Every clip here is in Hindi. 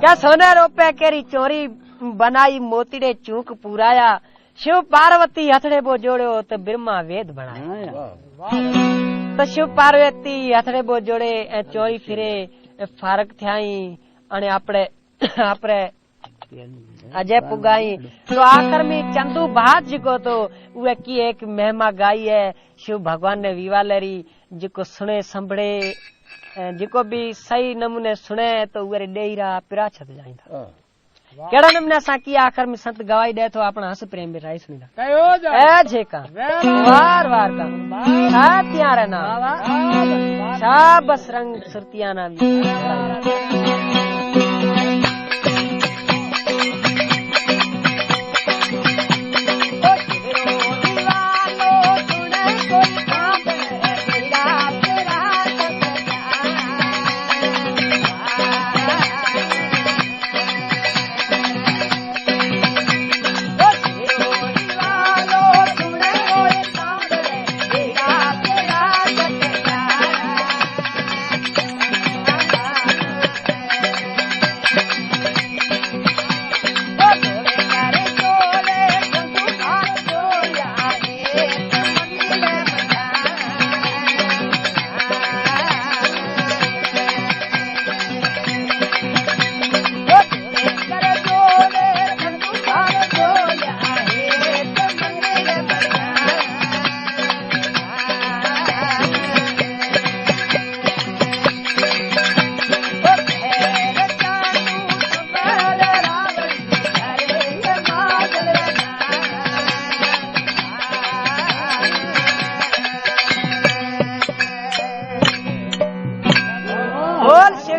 क्या सोने रुपए केरी चोरी बनाई मोतीड़े चूक पुराया शिव पार्वती हथड़े बो जोड़ो तो ब्रह्मा वेद बनाया तो शिव पार्वती हथड़े बो जोड़े चोरी फिरे फारक थयाई अने आपड़े आपरे अजय पुगाई तो आखिर में चंदू भात जिको तो वे की एक महिमा गाई है शिव भगवान ने विवालेरी जिको सुने संभड़े जिको भी सही नमूने सुने तो वे डेरा पिरा छत जाइंदा केड़ा नमूने सा की आखिर में संत गवाई दे तो अपना हस प्रेम में राई सुनीदा कयो जा ए जेका वार वार का साथिया रे ना शाबस रंग सुरतिया ना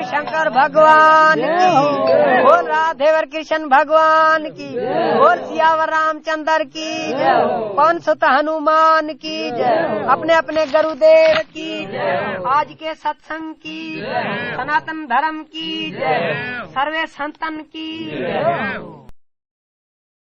शंकर भगवान की बोल राधेवर कृष्ण भगवान की बोल सियावर रामचंद्र की जय पवन सुत हनुमान की जय अपने अपने गुरुदेव की जय आज के सत्संग की सनातन धर्म की जय सर्वे संतन की जय।